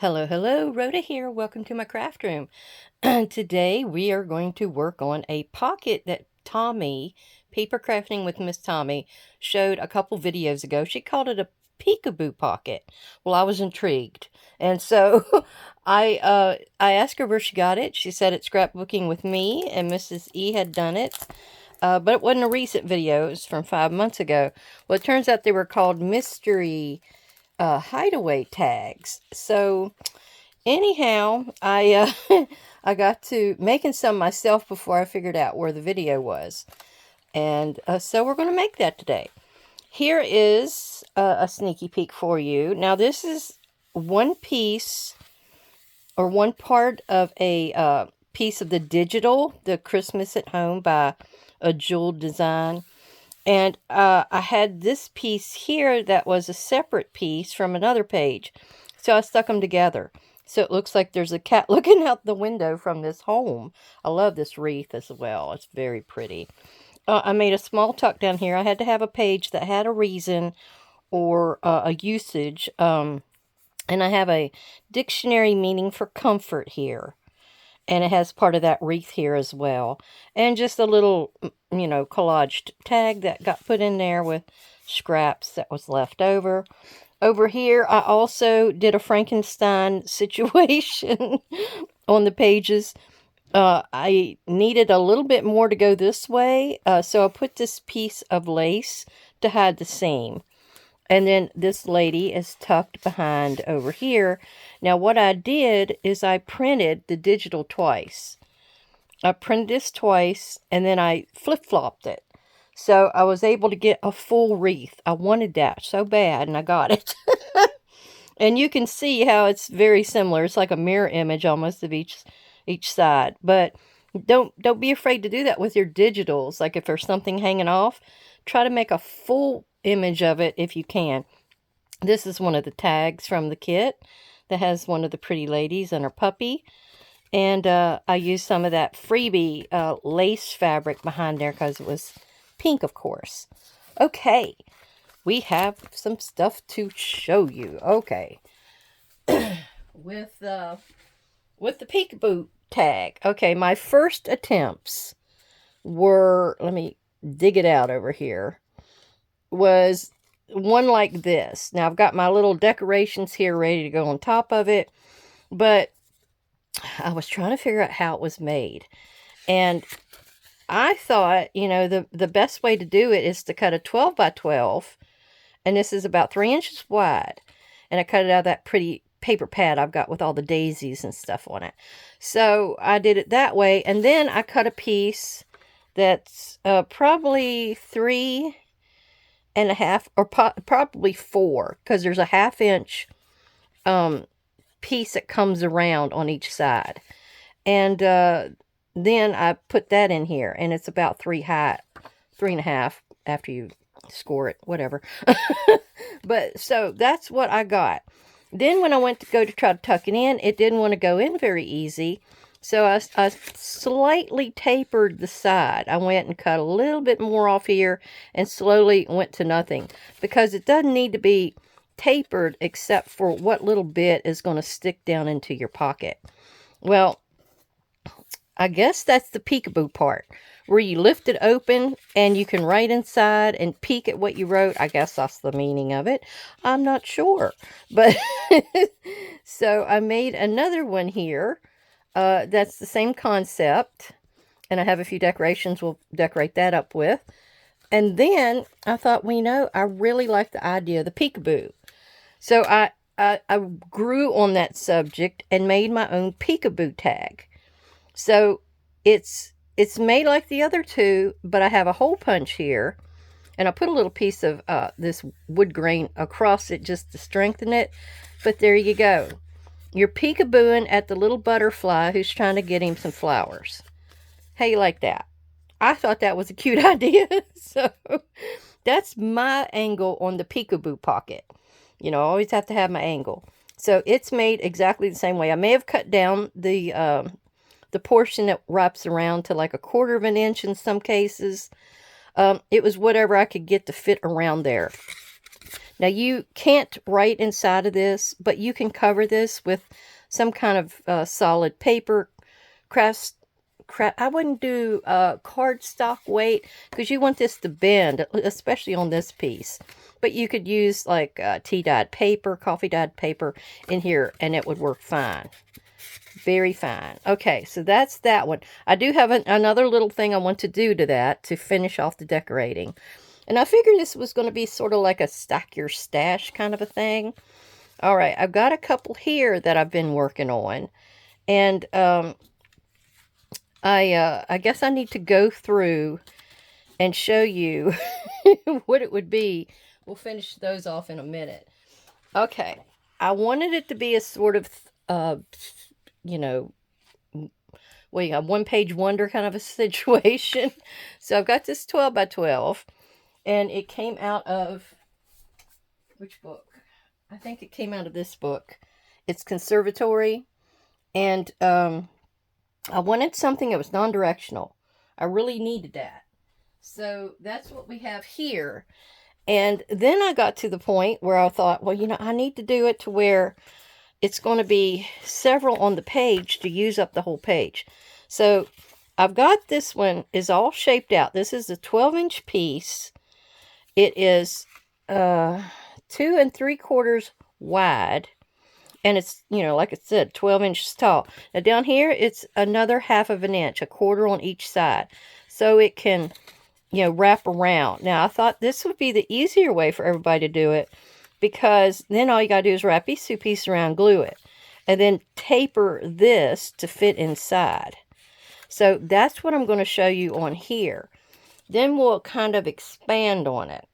Hello, hello, Rhoda here. Welcome to my craft room. Today we are going to work on a pocket that Tommy, Paper Crafting with Miss Tommy, showed a couple videos ago. She called it a Peekaboo Pocket. Well, I was intrigued. And so I asked her where she got it. She said it's scrapbooking with me and Mrs. E had done it. But it wasn't a recent video. It was from 5 months ago. Well, it turns out they were called mystery Hideaway Tags. So anyhow, I got to making some myself before I figured out where the video was. And so we're going to make that today. Here is a sneaky peek for you. Now this is one piece or one part of a piece of the digital, the Christmas at Home by a Jeweled Design. And I had this piece here that was a separate piece from another page. So I stuck them together. So it looks like there's a cat looking out the window from this home. I love this wreath as well. It's very pretty. I made a small tuck down here. I had to have a page that had a reason or a usage. And I have a dictionary meaning for comfort here. And it has part of that wreath here as well. And just a little, collaged tag that got put in there with scraps that was left over. Over here, I also did a Frankenstein situation on the pages. I needed a little bit more to go this way. So I put this piece of lace to hide the seam. And then this lady is tucked behind over here. Now what I did is I printed the digital twice. I printed this twice and then I flip-flopped it. So I was able to get a full wreath. I wanted that so bad and I got it. And you can see how it's very similar. It's like a mirror image almost of each side. But don't be afraid to do that with your digitals. Like if there's something hanging off, try to make a full image of it if you can. This is one of the tags from the kit that has one of the pretty ladies and her puppy. And I used some of that freebie lace fabric behind there because it was pink, of course. Okay, we have some stuff to show you. Okay, with the Peekaboo tag. Okay, my first attempts were, let me dig it out over here, was one like this. Now I've got my little decorations here ready to go on top of it, but I was trying to figure out how it was made. And I thought, the best way to do it is to cut a 12 by 12, and this is about 3 inches wide. And I cut it out of that pretty paper pad I've got with all the daisies and stuff on it. So I did it that way, and then I cut a piece that's probably 3.5 or probably 4, because there's a 1/2 inch piece that comes around on each side. And then I put that in here, and it's about 3.5 after you score it, whatever. But so that's what I got. Then when I went to go to try to tuck it in, it didn't want to go in very easy. So I slightly tapered the side. I went and cut a little bit more off here and slowly went to nothing, because it doesn't need to be tapered except for what little bit is going to stick down into your pocket. Well, I guess that's the peekaboo part, where you lift it open and you can write inside and peek at what you wrote. I guess that's the meaning of it. I'm not sure. But so I made another one here. That's the same concept. And I have a few decorations we'll decorate that up with. And then I thought, I really like the idea of the peekaboo. So I grew on that subject and made my own peekaboo tag. So it's made like the other two, but I have a hole punch here, and I put a little piece of this wood grain across it just to strengthen it. But there you go. You're peekabooing at the little butterfly who's trying to get him some flowers. How you like that? I thought that was a cute idea. So that's my angle on the Peekaboo Pocket. I always have to have my angle. So it's made exactly the same way. I may have cut down the portion that wraps around to like 1/4 of an inch in some cases. It was whatever I could get to fit around there. Now you can't write inside of this, but you can cover this with some kind of solid paper, I wouldn't do cardstock weight because you want this to bend, especially on this piece. But you could use like tea-dyed paper, coffee-dyed paper in here, and it would work fine. Very fine. Okay, so that's that one. I do have another little thing I want to do to that to finish off the decorating. And I figured this was going to be sort of like a stack your stash kind of a thing. All right, I've got a couple here that I've been working on. And I guess I need to go through and show you what it would be. We'll finish those off in a minute. Okay, I wanted it to be a sort of, you know, a one-page wonder kind of a situation. So I've got this 12 by 12, and it came out of, which book? I think it came out of this book. It's Conservatory, and I wanted something that was non-directional. I really needed that. So that's what we have here. And then I got to the point where I thought, well, I need to do it to where it's going to be several on the page to use up the whole page. So I've got this one is all shaped out. This is a 12-inch piece. It is 2 3/4 wide. And it's, like I said, 12 inches tall. Now down here, it's another 1/2 inch, 1/4 on each side. So it can, wrap around. Now I thought this would be the easier way for everybody to do it, because then all you got to do is wrap these 2 pieces around, glue it, and then taper this to fit inside. So that's what I'm going to show you on here. Then we'll kind of expand on it.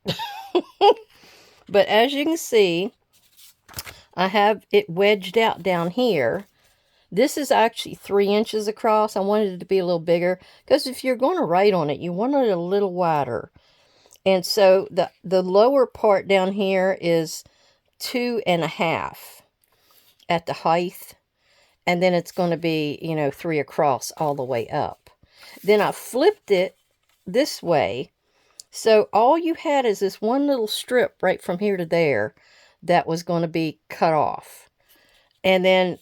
But as you can see, I have it wedged out down here. This is actually 3 inches across. I wanted it to be a little bigger, because if you're going to write on it, you want it a little wider. And so the lower part down here is 2 1/2 at the height. And then it's going to be, 3 across all the way up. Then I flipped it this way. So all you had is this one little strip right from here to there that was going to be cut off. And then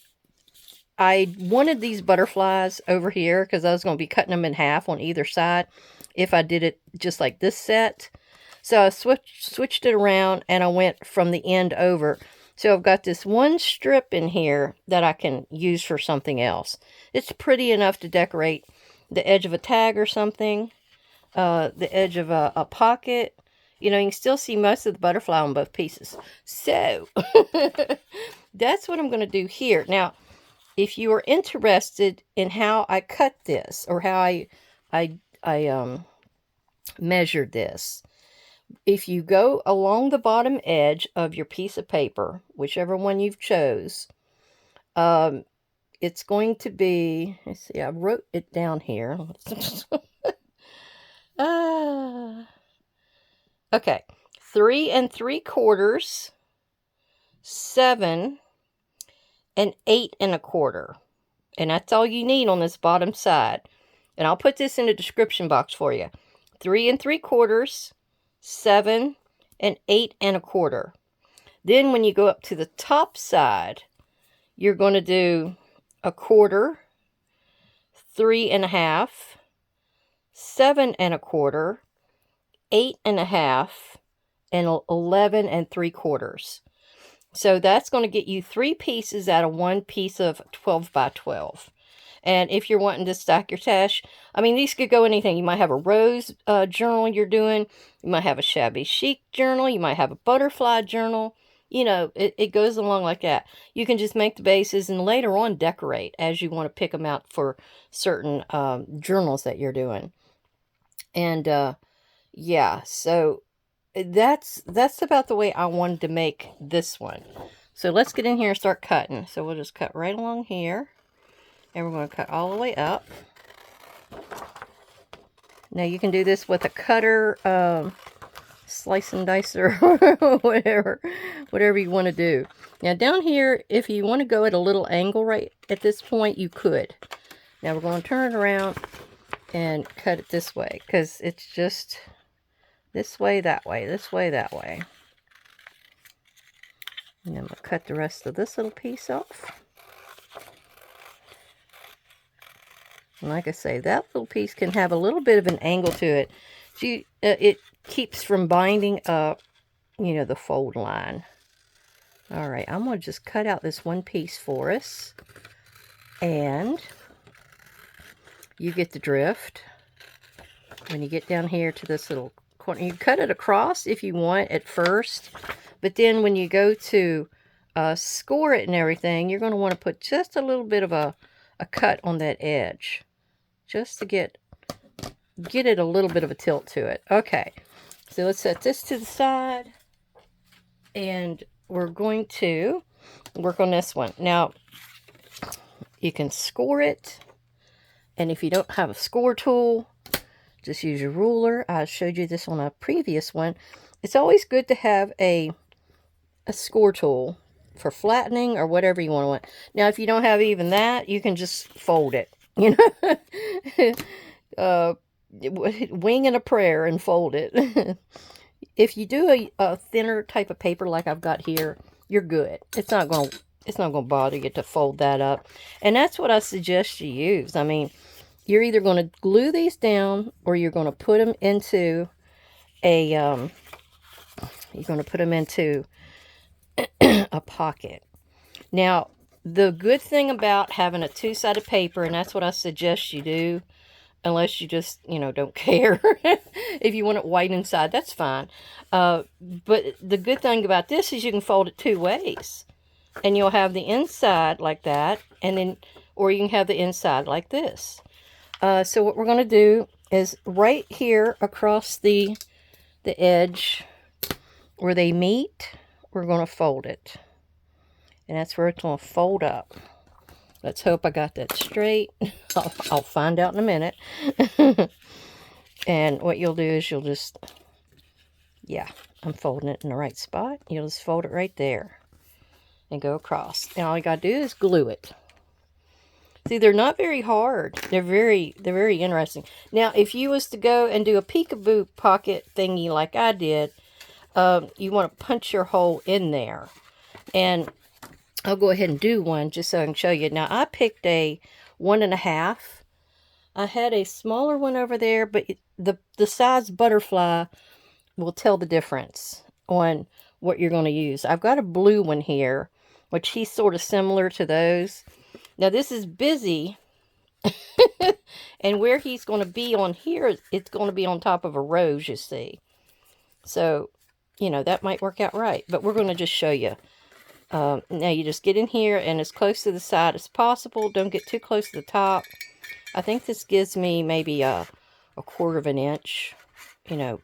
I wanted these butterflies over here because I was going to be cutting them in half on either side if I did it just like this set. So I switched it around, and I went from the end over. So I've got this one strip in here that I can use for something else. It's pretty enough to decorate the edge of a tag or something, the edge of a pocket. You can still see most of the butterfly on both pieces. So that's what I'm going to do here. Now, if you are interested in how I cut this, or how I measured this, if you go along the bottom edge of your piece of paper, whichever one you've chose, it's going to be, let's see, I wrote it down here. Okay, 3 3/4, 7 8 1/4. And that's all you need on this bottom side. And I'll put this in the description box for you. 3 3/4, 7 8 1/4. Then when you go up to the top side, you're going to do 1/4, 3 1/2, 7 1/4, 8 1/2, and 11 3/4. So that's going to get you 3 pieces out of one piece of 12 by 12. And if you're wanting to stack your stash, I mean, these could go anything. You might have a rose journal you're doing. You might have a shabby chic journal. You might have a butterfly journal. It goes along like that. You can just make the bases and later on decorate as you want to pick them out for certain journals that you're doing. And yeah, so that's about the way I wanted to make this one. So let's get in here and start cutting. So we'll just cut right along here. And we're going to cut all the way up. Now you can do this with a cutter, slice and dicer, whatever you want to do. Now down here, if you want to go at a little angle right at this point, you could. Now we're going to turn it around and cut it this way, because it's just this way, that way, this way, that way. And I'm going to cut the rest of this little piece off. And like I say, that little piece can have a little bit of an angle to it. It keeps from binding up, you know, the fold line. All right, I'm going to just cut out this one piece for us. And you get the drift. When you get down here to this little corner, you cut it across if you want at first. But then when you go to score it and everything, you're going to want to put just a little bit of a cut on that edge. Just to get it a little bit of a tilt to it. Okay, so let's set this to the side. And we're going to work on this one. Now, you can score it. And if you don't have a score tool, just use your ruler. I showed you this on a previous one. It's always good to have a score tool for flattening or whatever you want. Now, if you don't have even that, you can just fold it. You know, wing and a prayer and fold it. If you do a thinner type of paper like I've got here, you're good. It's not going to bother you to fold that up. And that's what I suggest you use. I mean, you're either going to glue these down or you're going to put them into a a pocket. Now, the good thing about having a two-sided paper, and that's what I suggest you do, unless you just, you know, don't care. If you want it white inside, that's fine. But the good thing about this is you can fold it two ways. And you'll have the inside like that, and then, or you can have the inside like this. So what we're going to do is right here across the edge where they meet, we're going to fold it. And that's where it's going to fold up. Let's hope I got that straight. I'll find out in a minute. And what you'll do is you'll just, yeah, I'm folding it in the right spot. You'll just fold it right there and go across. And all you got to do is glue it. See, they're not very hard. They're very interesting. Now, if you was to go and do a peekaboo pocket thingy like I did, you want to punch your hole in there. And I'll go ahead and do one just so I can show you. Now, I picked a 1.5. I had a smaller one over there, but the size butterfly will tell the difference on what you're going to use. I've got a blue one here, which he's sort of similar to those. Now, this is busy, and where he's going to be on here, it's going to be on top of a rose, you see. So, you know, that might work out right, but we're going to just show you. Now, you just get in here, and as close to the side as possible. Don't get too close to the top. I think this gives me maybe a 1/4 of an inch, you know,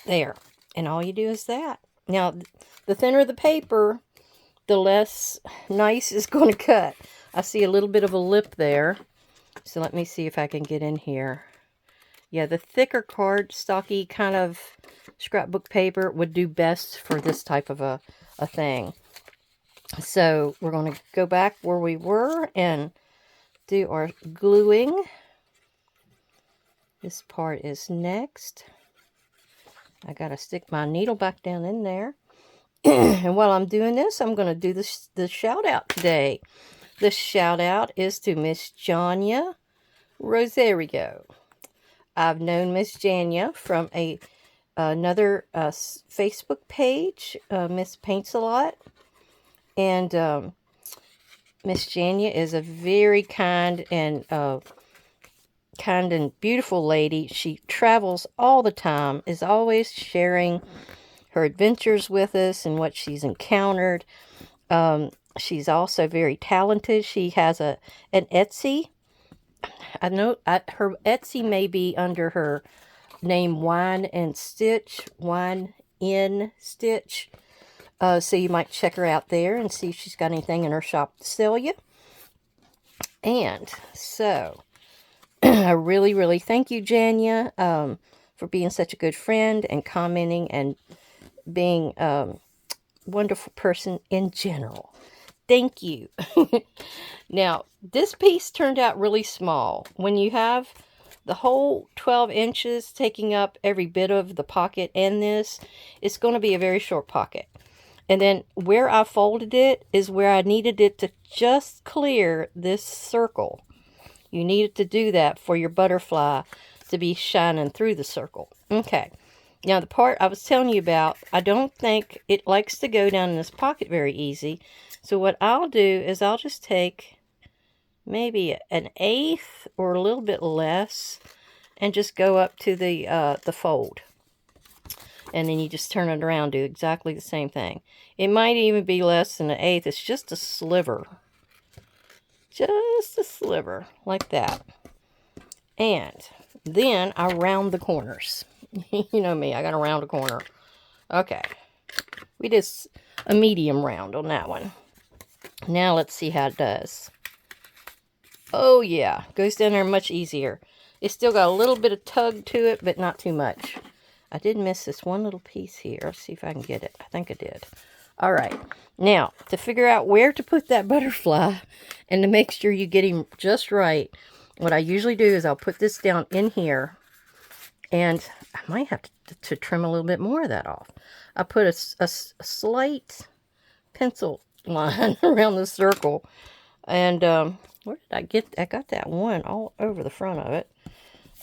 there. And all you do is that. Now, the thinner the paper, the less nice it's going to cut. I see a little bit of a lip there. So let me see if I can get in here. Yeah, the thicker cardstocky kind of scrapbook paper would do best for this type of a thing. So we're going to go back where we were and do our gluing. This part is next. I got to stick my needle back down in there. And while I'm doing this, I'm going to do the shout out today. The shout out is to Miss Janya Rosario. I've known Miss Janya from another Facebook page, Miss Paints a Lot. And Miss Janya is a very kind and beautiful lady. She travels all the time, is always sharing her adventures with us and what she's encountered. She's also very talented. She has an Etsy. I know her Etsy may be under her name Wine in Stitch. So you might check her out there and see if she's got anything in her shop to sell you. And so I really thank you, Janya, for being such a good friend and commenting and being a wonderful person in general. Thank you. Now, this piece turned out really small. When you have the whole 12 inches taking up every bit of the pocket and this, it's going to be a very short pocket. And then where I folded it is where I needed it to just clear this circle. You needed to do that for your butterfly to be shining through the circle. Okay. Now the part I was telling you about, I don't think it likes to go down in this pocket very easy. So what I'll do is I'll just take maybe 1/8 or a little bit less and just go up to the fold. And then you just turn it around, do exactly the same thing. It might even be less than 1/8. It's just a sliver. Just a sliver, like that. And then I round the corners. You know me, I got to round a corner. Okay. We did a medium round on that one. Now let's see how it does. Oh yeah, goes down there much easier. It's still got a little bit of tug to it, but not too much. I did miss this one little piece here. Let's see if I can get it. I think I did. All right. Now, to figure out where to put that butterfly and to make sure you get him just right, what I usually do is I'll put this down in here, and I might have to trim a little bit more of that off. I put a slight pencil line around the circle, and where did I get? I got that one all over the front of it.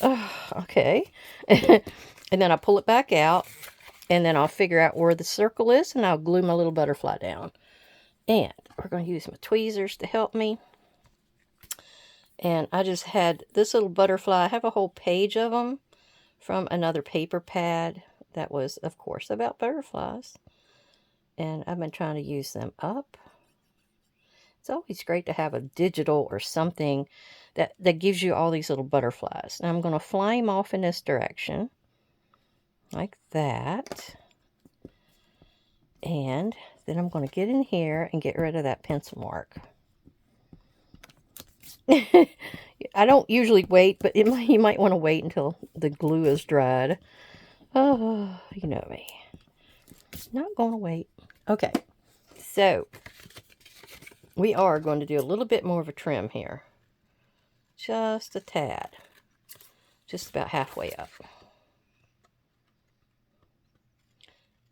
Oh, okay. And then I pull it back out, and then I'll figure out where the circle is, and I'll glue my little butterfly down. And we're going to use my tweezers to help me. And I just had this little butterfly. I have a whole page of them from another paper pad that was, of course, about butterflies. And I've been trying to use them up. It's always great to have a digital or something that gives you all these little butterflies. Now I'm going to fly them off in this direction. Like that. And then I'm going to get in here and get rid of that pencil mark. I don't usually wait, but you might want to wait until the glue is dried. Oh, you know me. Not going to wait. Okay, so we are going to do a little bit more of a trim here. Just a tad. Just about halfway up.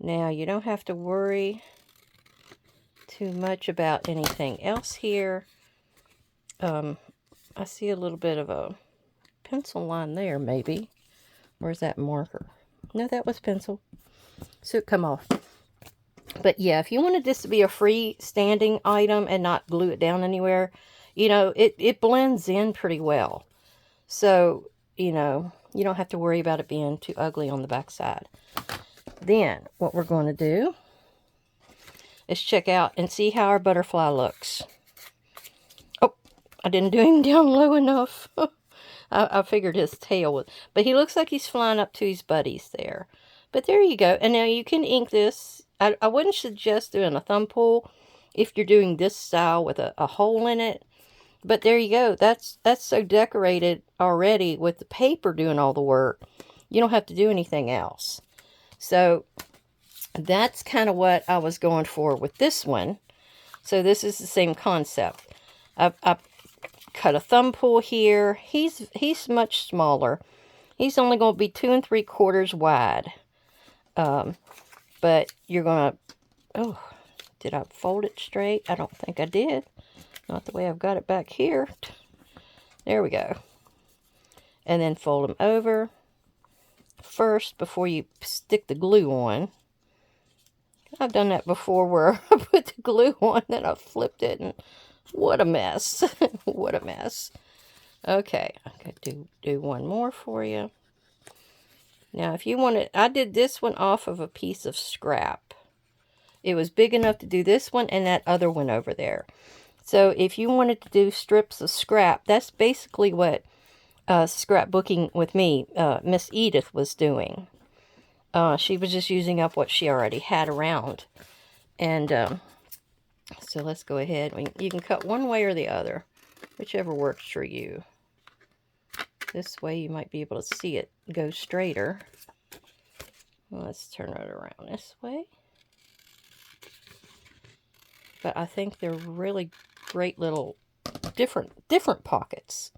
Now, you don't have to worry too much about anything else here. I see a little bit of a pencil line there, maybe. Where's that marker? No, that was pencil. So it come off. But yeah, if you wanted this to be a freestanding item and not glue it down anywhere, you know, it blends in pretty well. So, you know, you don't have to worry about it being too ugly on the back side. Then, what we're going to do is check out and see how our butterfly looks. Oh, I didn't do him down low enough. I figured his tail would. But he looks like he's flying up to his buddies there. But there you go. And now you can ink this. I wouldn't suggest doing a thumb pull if you're doing this style with a hole in it. But there you go. That's so decorated already with the paper doing all the work. You don't have to do anything else. So that's kind of what I was going for with this one. So this is the same concept. I cut a thumb pull here. He's much smaller. He's only going to be 2 3/4 wide. But you're going to... Oh, did I fold it straight? I don't think I did. Not the way I've got it back here. There we go. And then fold them over first before you stick the glue on. I've done that before where I put the glue on, then I flipped it, and what a mess. What a mess. Okay, I could do one more for you. Now, if you want it, I did this one off of a piece of scrap. It was big enough to do this one and that other one over there. So if you wanted to do strips of scrap, that's basically what scrapbooking with me, Miss Edith was doing. She was just using up what she already had around. And so let's go ahead. You can cut one way or the other, whichever works for you. This way you might be able to see it go straighter. Let's turn it around this way. But I think they're really great little different pockets.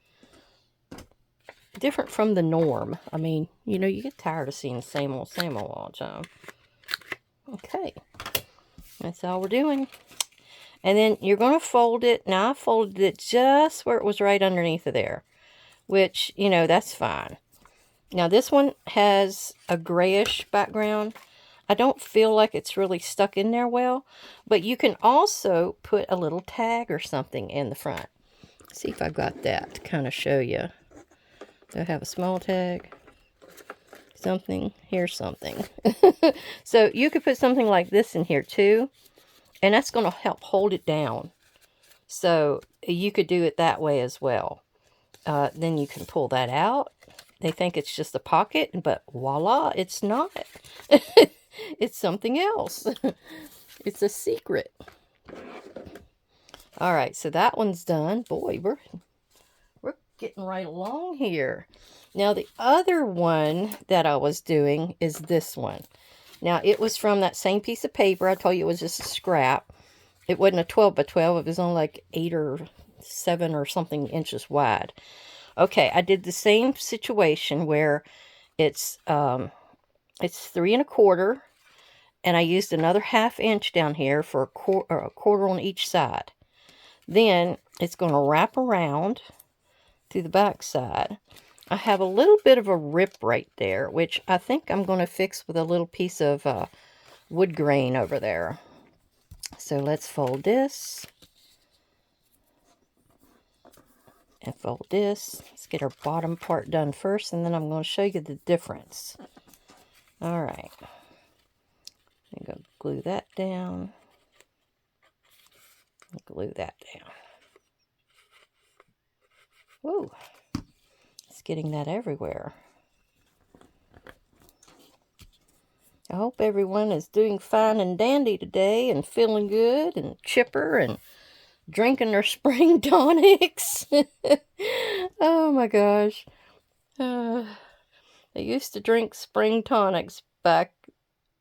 Different from the norm. I mean, you know, you get tired of seeing the same old all the time. Okay. That's all we're doing. And then you're going to fold it. Now, I folded it just where it was right underneath of there, which, you know, that's fine. Now, this one has a grayish background. I don't feel like it's really stuck in there well, but you can also put a little tag or something in the front. See if I've got that to kind of show you. Do I have a small tag? Something. Here's something. So you could put something like this in here too, and that's going to help hold it down. So you could do it that way as well. Then you can pull that out. They think it's just a pocket, but voila, it's not. It's something else. It's a secret. All right, so that one's done. Boy, we're getting right along here. Now, the other one that I was doing is this one. Now, it was from that same piece of paper. I told you it was just a scrap. It wasn't a 12 by 12. It was only like 8 or 7 or something inches wide. Okay, I did the same situation where it's 3 1/4, and I used another 1/2 inch down here for a quarter on each side. Then it's going to wrap around to the back side. I have a little bit of a rip right there, which I think I'm going to fix with a little piece of wood grain over there. So let's fold this. And fold this. Let's get our bottom part done first, and then I'm going to show you the difference. All right. I'm going to glue that down. Glue that down. Whoa. It's getting that everywhere. I hope everyone is doing fine and dandy today and feeling good and chipper and drinking their spring tonics. Oh my gosh. They used to drink spring tonics back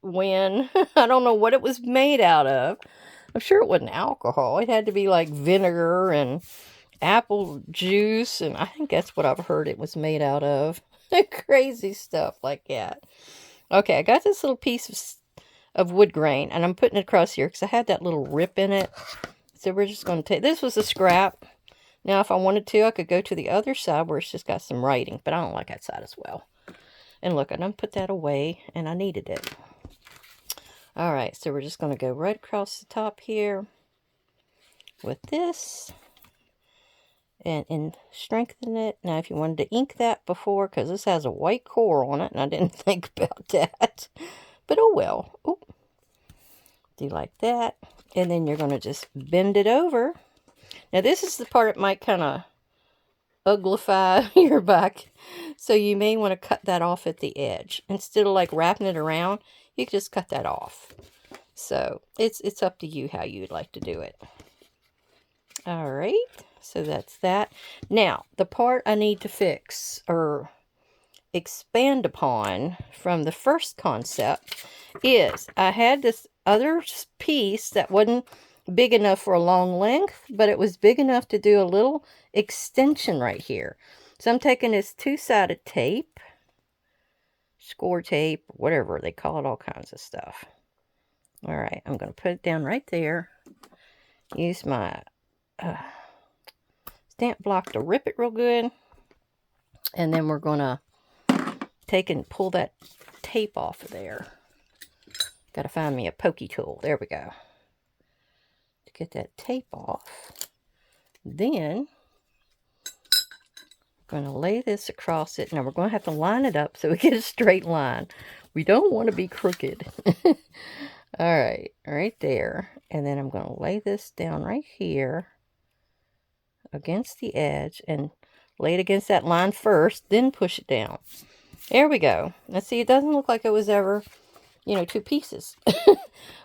when. I don't know what it was made out of. I'm sure it wasn't alcohol. It had to be like vinegar and apple juice, and I think that's what I've heard it was made out of. Crazy stuff like that. Okay, I got this little piece of wood grain, and I'm putting it across here because I had that little rip in it. So we're just going to take, this was a scrap. Now, if I wanted to, I could go to the other side where it's just got some writing, but I don't like that side as well. And look, I done put that away, and I needed it. All right, so we're just going to go right across the top here with this and strengthen it. Now, if you wanted to ink that before, because this has a white core on it, and I didn't think about that. But oh well. Ooh. Do like that. And then you're going to just bend it over. Now, this is the part that might kind of uglify your back. So you may want to cut that off at the edge. Instead of like wrapping it around, you can just cut that off. So it's up to you how you'd like to do it. All right. So that's that. Now, the part I need to fix or expand upon from the first concept is I had this other piece that wasn't big enough for a long length, but it was big enough to do a little extension right here. So I'm taking this two-sided tape, score tape, whatever they call it, all kinds of stuff. All right, I'm going to put it down right there. Use my stamp block to rip it real good. And then we're going to take and pull that tape off of there. Got to find me a pokey tool. There we go. To get that tape off. Then I'm going to lay this across it. Now we're going to have to line it up so we get a straight line. We don't want to be crooked. All right, right there. And then I'm going to lay this down right here against the edge and lay it against that line first, then push it down. There we go. Now see, it doesn't look like it was ever, you know, 2 pieces.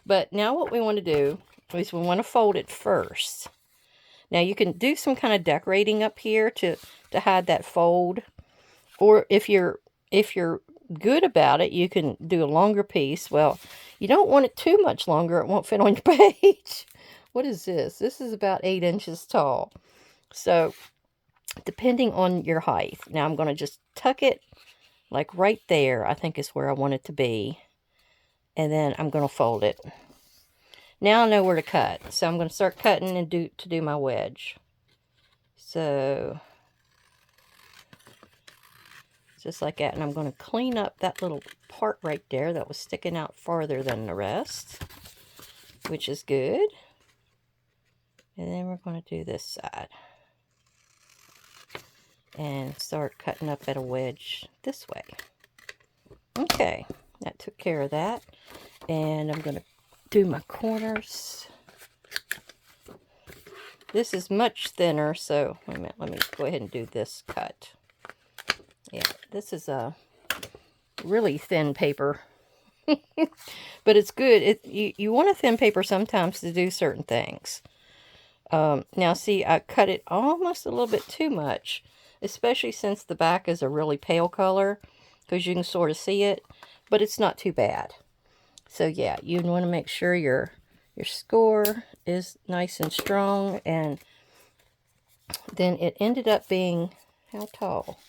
But now what we want to do is we want to fold it first. Now you can do some kind of decorating up here to hide that fold. Or if you're good about it, you can do a longer piece. Well, you don't want it too much longer. It won't fit on your page. What is this? This is about 8 inches tall. So depending on your height. Now I'm going to just tuck it like right there. I think is where I want it to be. And then I'm going to fold it. Now I know where to cut. So I'm going to start cutting and do my wedge. So just like that. And I'm going to clean up that little part right there that was sticking out farther than the rest, which is good. And then we're going to do this side. And start cutting up at a wedge this way. Okay, that took care of that. And I'm going to do my corners. This is much thinner, so wait a minute, let me go ahead and do this cut. Yeah, this is a really thin paper. But it's good. You want a thin paper sometimes to do certain things. Now see, I cut it almost a little bit too much, especially since the back is a really pale color, because you can sort of see it, but it's not too bad. So yeah, you want to make sure your score is nice and strong. And then it ended up being, how tall?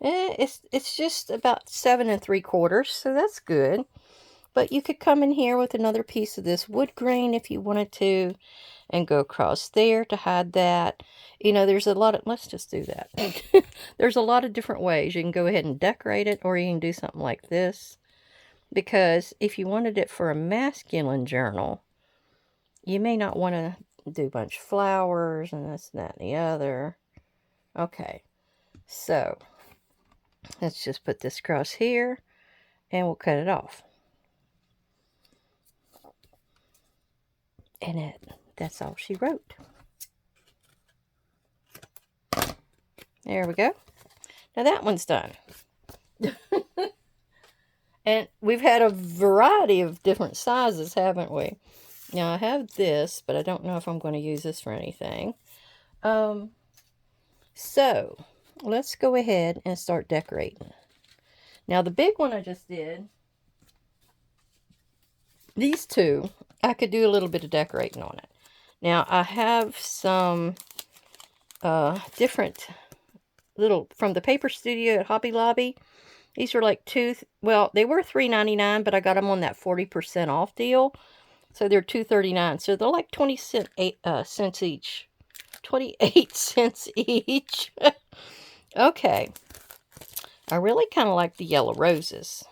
It's just about 7 3/4, so that's good. But you could come in here with another piece of this wood grain if you wanted to, and go across there to hide that. You know, there's a lot of, let's just do that. There's a lot of different ways. You can go ahead and decorate it, or you can do something like this. Because if you wanted it for a masculine journal, you may not want to do a bunch of flowers and this, that, and the other. Okay, so let's just put this across here, and we'll cut it off. And that's all she wrote. There we go. Now that one's done. And we've had a variety of different sizes, haven't we? Now I have this, but I don't know if I'm going to use this for anything. So let's go ahead and start decorating. Now the big one I just did, these two, I could do a little bit of decorating on it. Now I have some different little, from the Paper Studio at Hobby Lobby. These are like well, they were $3.99, but I got them on that 40% off deal. So they're $2.39. So they're like 20 cents each. 28 cents each. Okay. I really kind of like the yellow roses.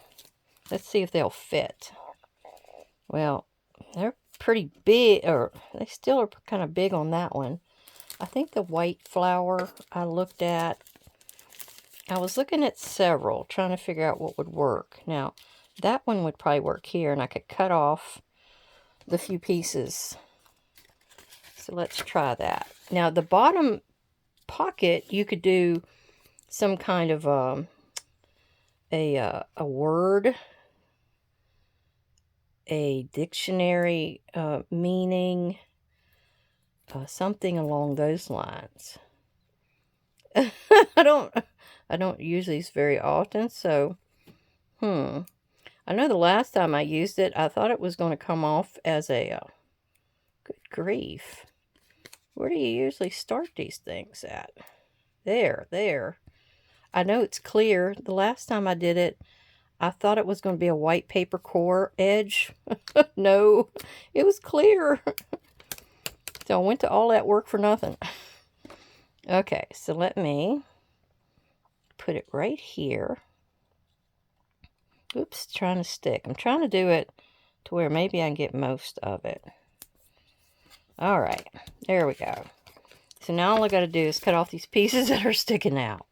Let's see if they'll fit. Well, they're pretty big, or they still are kind of big on that one. I think the white flower I looked at, I was looking at several, trying to figure out what would work. Now, that one would probably work here, and I could cut off the few pieces. So let's try that. Now, the bottom pocket, you could do some kind of a word, a dictionary meaning, something along those lines. I don't use these very often, so I know the last time I used it, I thought it was going to come off as a good grief. Where do you usually start these things at? There. I know it's clear. The last time I did it, I thought it was going to be a white paper core edge. No, it was clear. So I went to all that work for nothing. Okay, so let me put it right here. Oops, trying to stick. I'm trying to do it to where maybe I can get most of it. All right, there we go. So now all I got to do is cut off these pieces that are sticking out.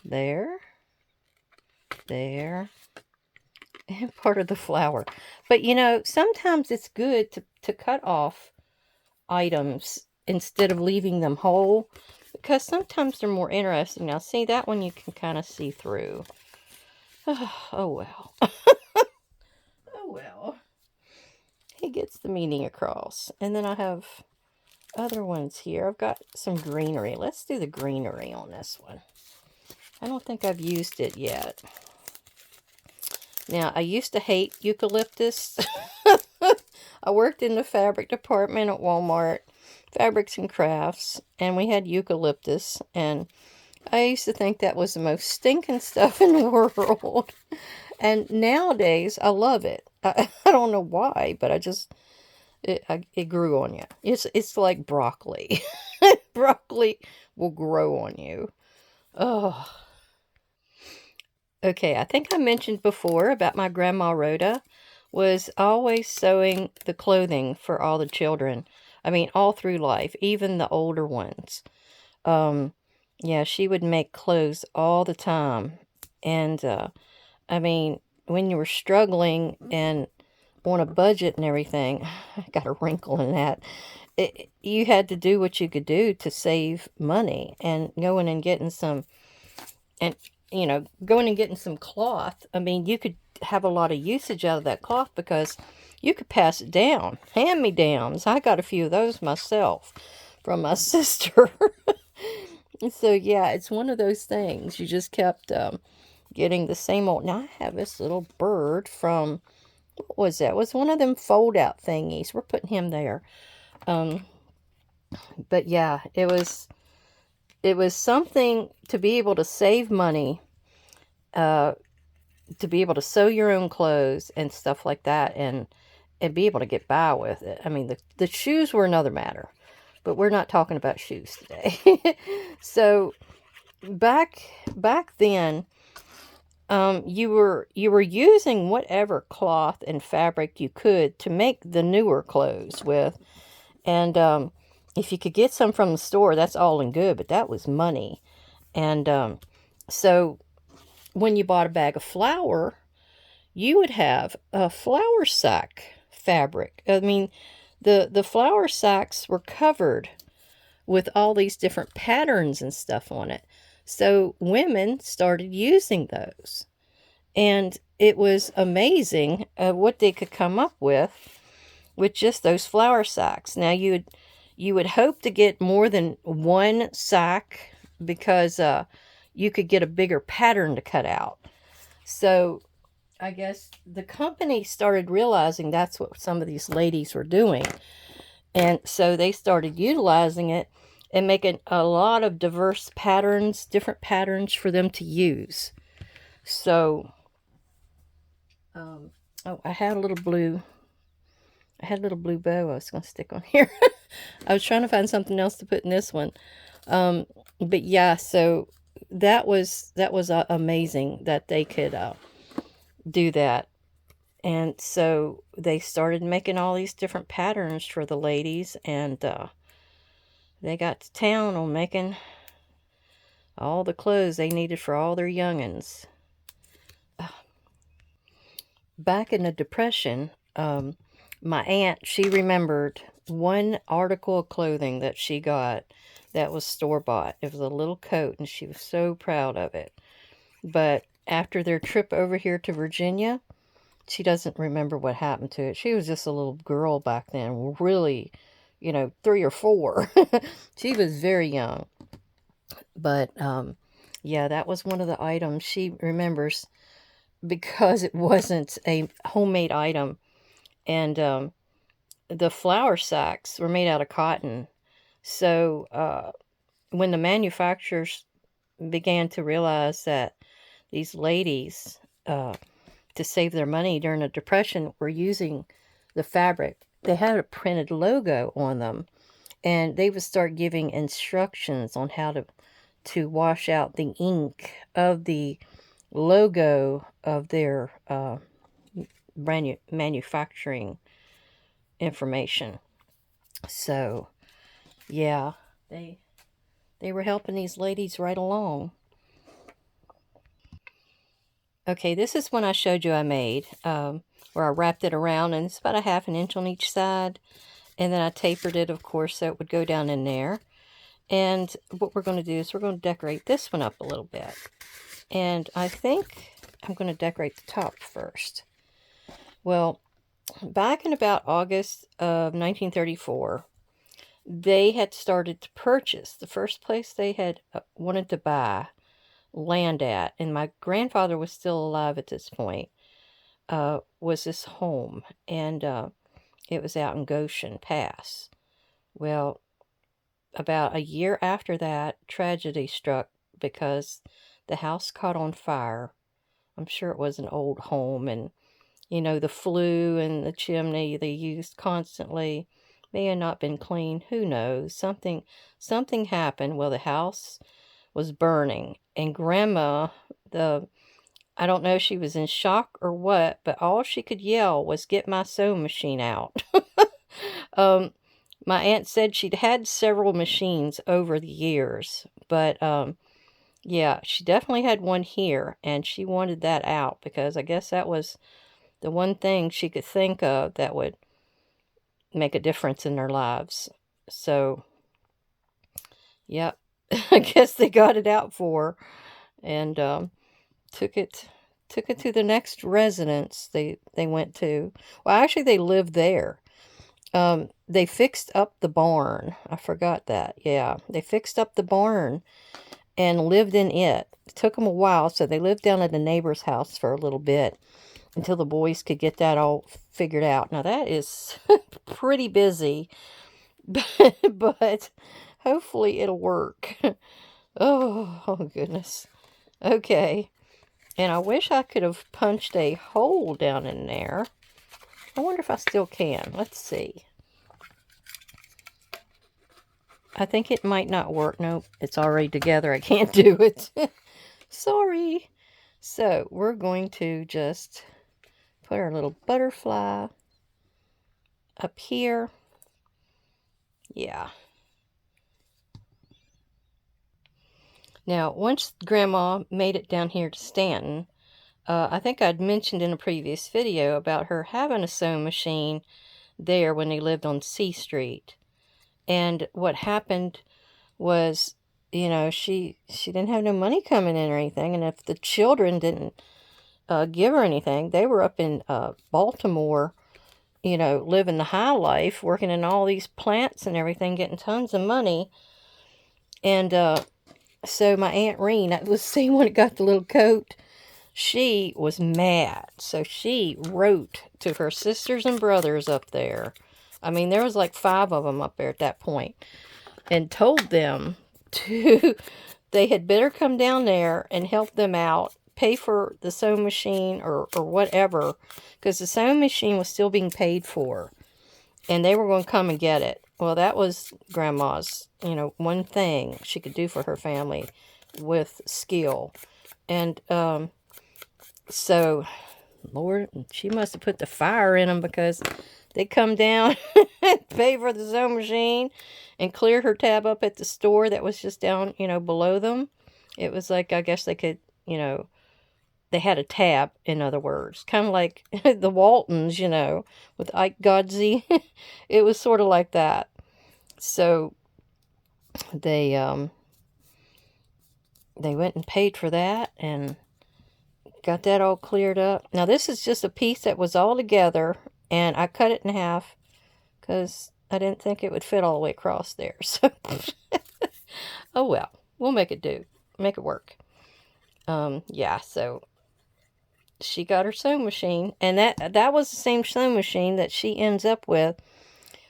There, and part of the flower. But you know, sometimes it's good to cut off items instead of leaving them whole, because sometimes they're more interesting. Now see, that one you can kind of see through. Oh well. Oh well. He gets the meaning across. And then I have other ones here. I've got some greenery. Let's do the greenery on this one. I don't think I've used it yet. Now, I used to hate eucalyptus. I worked in the fabric department at Walmart, Fabrics and Crafts, and we had eucalyptus, and I used to think that was the most stinking stuff in the world. And nowadays, I love it. I don't know why, but it grew on you. It's like broccoli. Broccoli will grow on you. Oh, okay. I think I mentioned before about my grandma Rhoda was always sewing the clothing for all the children. I mean, all through life, even the older ones. Um, yeah, she would make clothes all the time. And I mean, when you were struggling and on a budget and everything, I got a wrinkle in that. You had to do what you could do to save money and going and getting some, and going and getting some cloth. I mean, you could have a lot of usage out of that cloth because you could pass it down. Hand me downs. I got a few of those myself from my sister. So yeah, it's one of those things. You just kept getting the same old. Now I have this little bird from, what was that? It was one of them fold out thingies. We're putting him there. Um, but yeah, it was something to be able to save money, uh, to be able to sew your own clothes and stuff like that, and be able to get by with it. I mean, the shoes were another matter, but we're not talking about shoes today. So back then, you were using whatever cloth and fabric you could to make the newer clothes with, and if you could get some from the store, that's all and good, but that was money. And so when you bought a bag of flour, you would have a flour sack fabric. I mean, the flour sacks were covered with all these different patterns and stuff on it. So women started using those. And it was amazing what they could come up with just those flour sacks. Now you would hope to get more than one sack because you could get a bigger pattern to cut out. So I guess the company started realizing that's what some of these ladies were doing. And so they started utilizing it and making a lot of diverse patterns, different patterns for them to use. So, oh, I had a little blue bow I was going to stick on here. I was trying to find something else to put in this one. But yeah, so that was amazing that they could do that. And so they started making all these different patterns for the ladies, and they got to town on making all the clothes they needed for all their youngins. Back in the Depression, my aunt, she remembered one article of clothing that she got that was store-bought. It was a little coat, and she was so proud of it. But after their trip over here to Virginia, she doesn't remember what happened to it. She was just a little girl back then, really, 3 or 4. She was very young. But yeah, that was one of the items she remembers because it wasn't a homemade item. And the flour sacks were made out of cotton. So when the manufacturers began to realize that these ladies, to save their money during the Depression, were using the fabric, they had a printed logo on them, and they would start giving instructions on how to wash out the ink of the logo of their manufacturing information. So yeah, they were helping these ladies right along. Okay, this is one I showed you I made, where I wrapped it around, and it's about a 1/2 inch on each side, and then I tapered it, of course, so it would go down in there. And what we're going to do is we're going to decorate this one up a little bit. And I think I'm going to decorate the top first. Well, back in about August of 1934, they had started to purchase. The first place they had wanted to buy land at, and my grandfather was still alive at this point, was this home. And it was out in Goshen Pass. Well, about a year after that, tragedy struck because the house caught on fire. I'm sure it was an old home, and you know, the flue and the chimney they used constantly may have not been clean. Who knows? Something happened. Well, the house was burning, and Grandma, the I don't know if she was in shock or what, but all she could yell was, "Get my sewing machine out." um, my aunt said she'd had several machines over the years, but yeah, she definitely had one here, and she wanted that out because I guess that was the one thing she could think of that would make a difference in their lives. So, yep, I guess they got it out for her and took it took it to the next residence they went to. Well, actually, they lived there. They fixed up the barn. I forgot that. Yeah, they fixed up the barn and lived in it. It took them a while, so they lived down at the neighbor's house for a little bit until the boys could get that all figured out. Now that is pretty busy, but hopefully it'll work. Oh goodness. Okay. And I wish I could have punched a hole down in there. I wonder if I still can. Let's see. I think it might not work. Nope, it's already together. I can't do it. Sorry. So we're going to just put our little butterfly up here. Yeah. Now, once Grandma made it down here to Stanton, I think I'd mentioned in a previous video about her having a sewing machine there when they lived on C Street. And what happened was, you know, she didn't have no money coming in or anything. And if the children didn't give her anything, they were up in Baltimore, you know, living the high life, working in all these plants and everything, getting tons of money. And so my Aunt Reen, that was the same one that got the little coat, she was mad. So she wrote to her sisters and brothers up there. I mean, there was like 5 of them up there at that point, and told them to, they had better come down there and help them out, pay for the sewing machine or whatever, because the sewing machine was still being paid for, and they were going to come and get it. Well, that was Grandma's, you know, one thing she could do for her family with skill. And so, Lord, she must have put the fire in them, because they come down and pay for the sewing machine and clear her tab up at the store that was just down, you know, below them. It was like, I guess they could, you know, they had a tab, in other words. Kind of like the Waltons, you know, with Ike Godsey. It was sort of like that. So they went and paid for that and got that all cleared up. Now this is just a piece that was all together, and I cut it in half because I didn't think it would fit all the way across there. So, oh well, we'll make it do. Make it work. Yeah, so she got her sewing machine, and that was the same sewing machine that she ends up with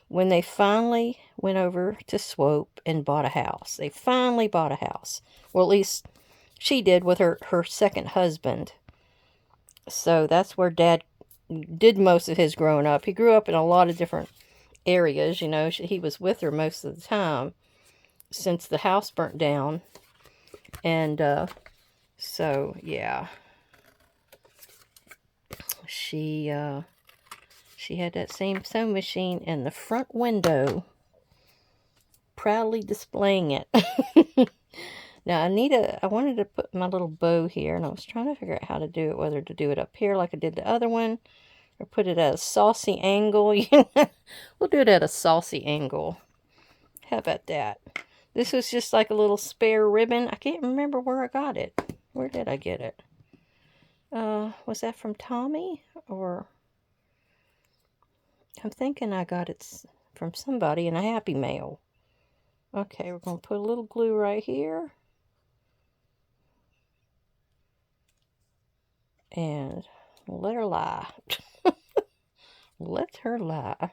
when they finally went over to Swope and bought a house. They finally bought a house. Well, at least she did with her second husband. So that's where Dad did most of his growing up. He grew up in a lot of different areas, you know. He was with her most of the time since the house burnt down. And so, yeah. She had that same sewing machine in the front window, proudly displaying it. Now, I wanted to put my little bow here, and I was trying to figure out how to do it, whether to do it up here like I did the other one, or put it at a saucy angle. We'll do it at a saucy angle. How about that? This was just like a little spare ribbon. I can't remember where I got it. Where did I get it? Was that from Tommy? Or I'm thinking I got it from somebody in a Happy Mail. Okay, we're going to put a little glue right here. And let her lie. Let her lie.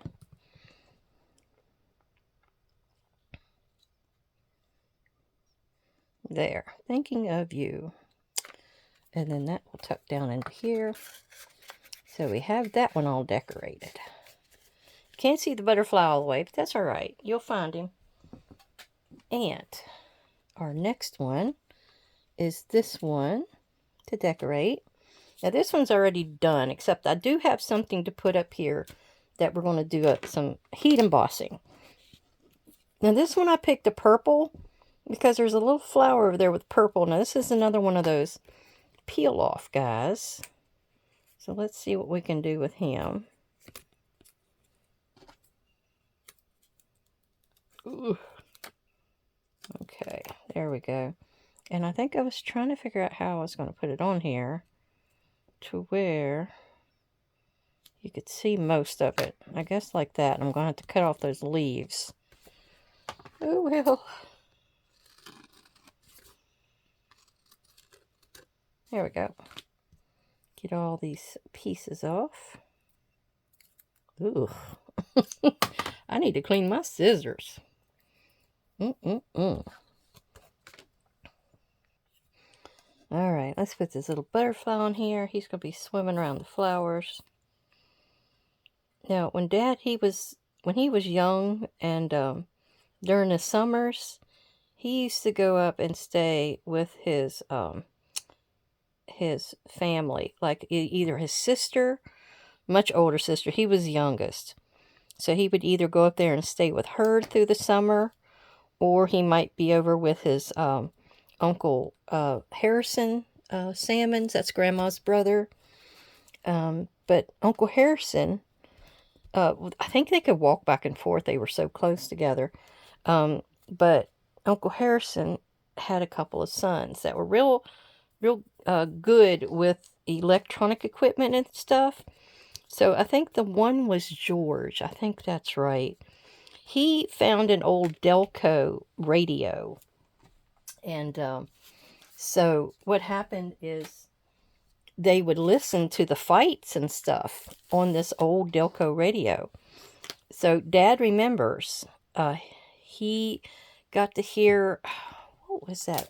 There. Thinking of you. And then that will tuck down into here. So we have that one all decorated. Can't see the butterfly all the way, but that's all right. You'll find him. And our next one is this one to decorate. Now this one's already done, except I do have something to put up here that we're going to do some heat embossing. Now this one I picked a purple because there's a little flower over there with purple. Now this is another one of those peel off guys. So let's see what we can do with him. Ooh. Okay, there we go. And I think I was trying to figure out how I was going to put it on here to where you could see most of it. I guess like that. I'm going to have to cut off those leaves. Oh, well. There we go. Get all these pieces off. Ooh. I need to clean my scissors. All right, let's put this little butterfly on here. He's going to be swimming around the flowers. Now, when he was young and during the summers, he used to go up and stay with his family, like either his sister, much older sister. He was the youngest. So he would either go up there and stay with her through the summer, or he might be over with his Uncle Harrison Salmons. That's Grandma's brother. But Uncle Harrison, I think they could walk back and forth. They were so close together. But Uncle Harrison had a couple of sons that were real good with electronic equipment and stuff. So I think the one was George. I think that's right. He found an old Delco radio. And so what happened is they would listen to the fights and stuff on this old Delco radio. So Dad remembers he got to hear, what was that?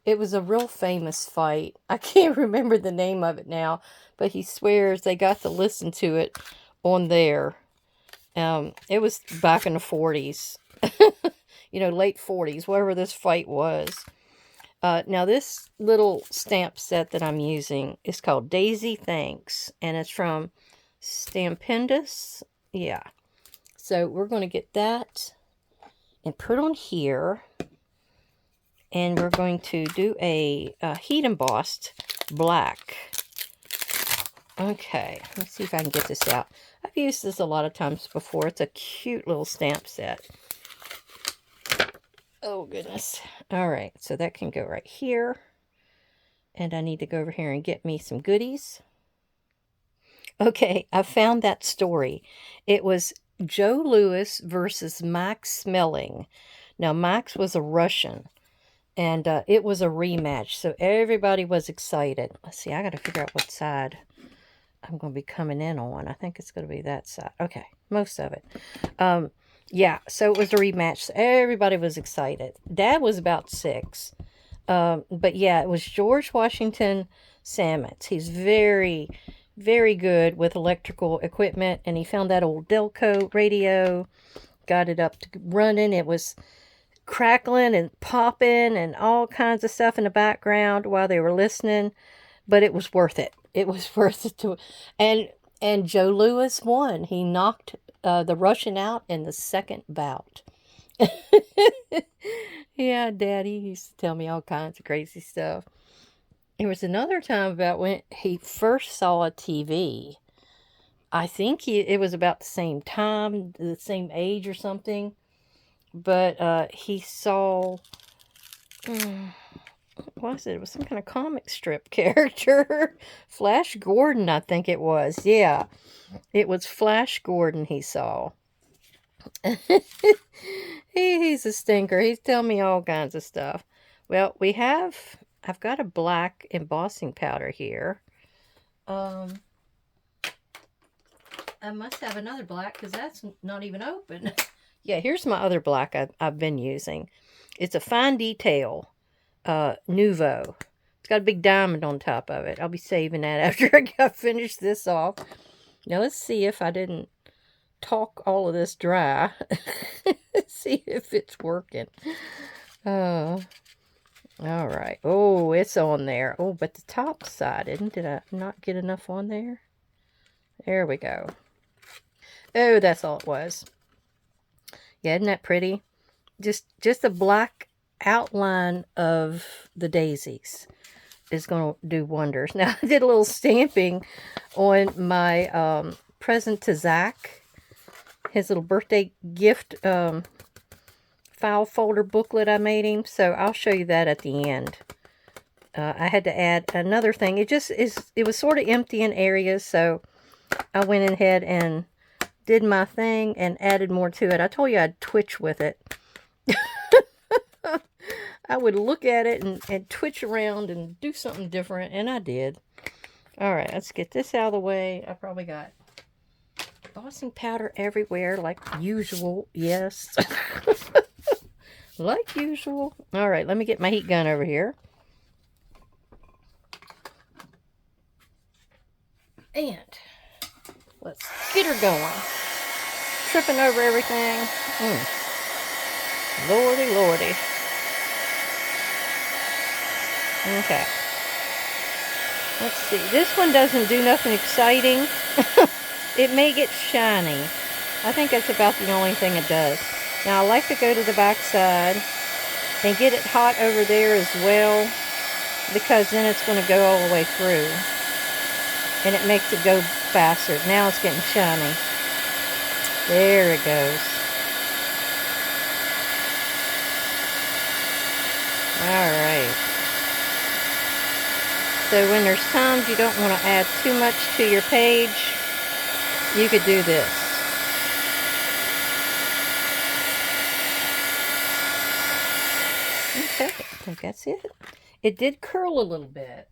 It was a real famous fight. I can't remember the name of it now, but he swears they got to listen to it on there. It was back in the 40s, late 40s, whatever this fight was. Now this little stamp set that I'm using is called Daisy Thanks, and it's from Stampendous. Yeah. So we're going to get that and put on here. And we're going to do a heat embossed black. Okay, let's see if I can get this out. I've used this a lot of times before. It's a cute little stamp set. Oh, goodness. All right, so that can go right here. And I need to go over here and get me some goodies. Okay, I found that story. It was Joe Louis versus Max Smelling. Now, Max was a Russian. And it was a rematch, so everybody was excited. Let's see, I got to figure out what side I'm going to be coming in on. I think it's going to be that side. Okay, most of it. Yeah, so it was a rematch. So everybody was excited. Dad was about 6. But yeah, it was George Washington Salmons. He's very, very good with electrical equipment. And he found that old Delco radio, got it up to running. It was crackling and popping and all kinds of stuff in the background while they were listening, but it was worth it. It was worth it to, and Joe Louis won. He knocked the Russian out in the second bout. Yeah, Daddy used to tell me all kinds of crazy stuff. There was another time about when he first saw a TV. I think it was about the same time, the same age or something. But he saw, what was it? It was some kind of comic strip character. Flash Gordon, I think it was. Yeah, it was Flash Gordon he saw. He's a stinker. He's telling me all kinds of stuff. Well, I've got a black embossing powder here. I must have another black because that's not even open. Yeah, here's my other black I've been using. It's a Fine Detail Nouveau. It's got a big diamond on top of it. I'll be saving that after I finish this off. Now let's see if I didn't talk all of this dry. See if it's working. All right. Oh, it's on there. Oh, but the top side did I not get enough on there? There we go. Oh, that's all it was. Yeah, isn't that pretty? Just a black outline of the daisies is going to do wonders. Now, I did a little stamping on my present to Zach, his little birthday gift file folder booklet I made him. So I'll show you that at the end. I had to add another thing. It was sort of empty in areas, so I went ahead and did my thing and added more to it. I told you I'd twitch with it. I would look at it and twitch around and do something different, and I did. All right, let's get this out of the way. I probably got embossing powder everywhere, like usual. Yes. Like usual. All right, let me get my heat gun over here. And let's get her going. Tripping over everything. Lordy, lordy. Okay. Let's see. This one doesn't do nothing exciting. It may get shiny. I think that's about the only thing it does. Now, I like to go to the back side and get it hot over there as well, because then it's going to go all the way through. And it makes it go faster. Now it's getting shiny. There it goes. Alright. So when there's times you don't want to add too much to your page, you could do this. Okay, I think that's it. It did curl a little bit,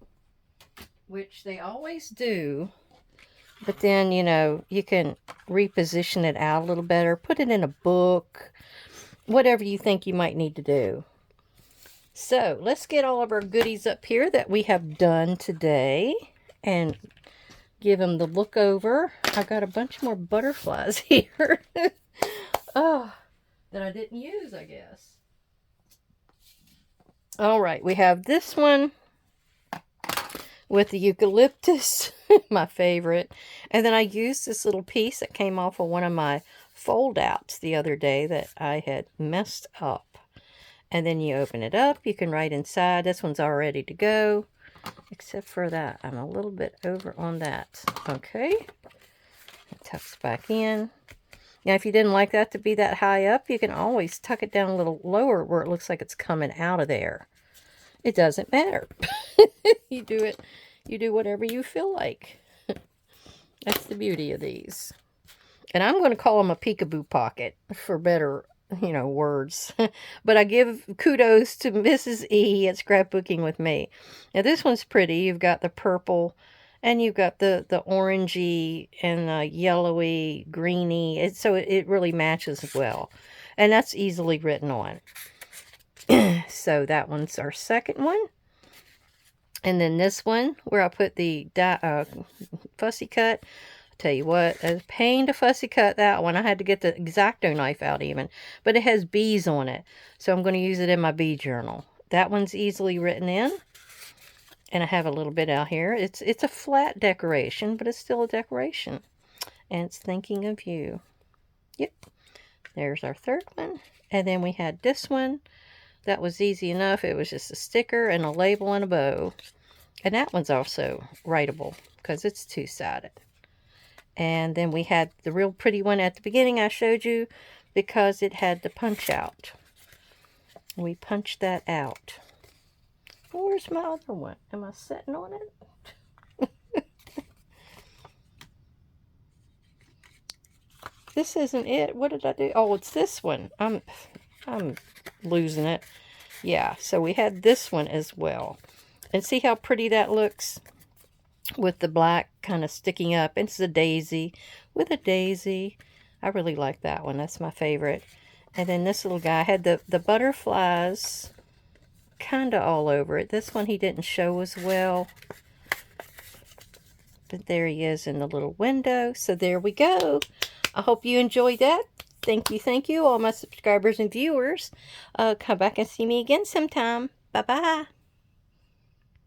which they always do. But then, you know, you can reposition it out a little better. Put it in a book. Whatever you think you might need to do. So, let's get all of our goodies up here that we have done today. And give them the look over. I got a bunch more butterflies here. Oh, that I didn't use, I guess. Alright, we have this one with the eucalyptus, my favorite. And then I used this little piece that came off of one of my fold-outs the other day that I had messed up. And then you open it up, you can write inside. This one's all ready to go, except for that. I'm a little bit over on that. Okay. It tucks back in. Now, if you didn't like that to be that high up, you can always tuck it down a little lower where it looks like it's coming out of there. It doesn't matter. You do whatever you feel like. That's the beauty of these. And I'm going to call them a peekaboo pocket for better, you know, words. But I give kudos to Mrs. E at Scrapbooking with Me. Now, this one's pretty. You've got the purple, and you've got the orangey and the yellowy, greeny. So it really matches well. And that's easily written on. So that one's our second one. And then this one, where I put the fussy cut. I'll tell you what, it's a pain to fussy cut that one. I had to get the X-Acto knife out even. But it has bees on it. So I'm going to use it in my bee journal. That one's easily written in. And I have a little bit out here. It's a flat decoration, but it's still a decoration. And it's thinking of you. Yep. There's our third one. And then we had this one. That was easy enough. It was just a sticker and a label and a bow. And that one's also writable because it's two-sided. And then we had the real pretty one at the beginning I showed you because it had the punch out. We punched that out. Where's my other one? Am I sitting on it? This isn't it. What did I do? Oh, it's this one. I'm losing it. Yeah, so we had this one as well. And see how pretty that looks? With the black kind of sticking up. It's a daisy with a daisy. I really like that one. That's my favorite. And then this little guy had the butterflies kind of all over it. This one he didn't show as well. But there he is in the little window. So there we go. I hope you enjoyed that. Thank you, all my subscribers and viewers. Come back and see me again sometime. Bye-bye.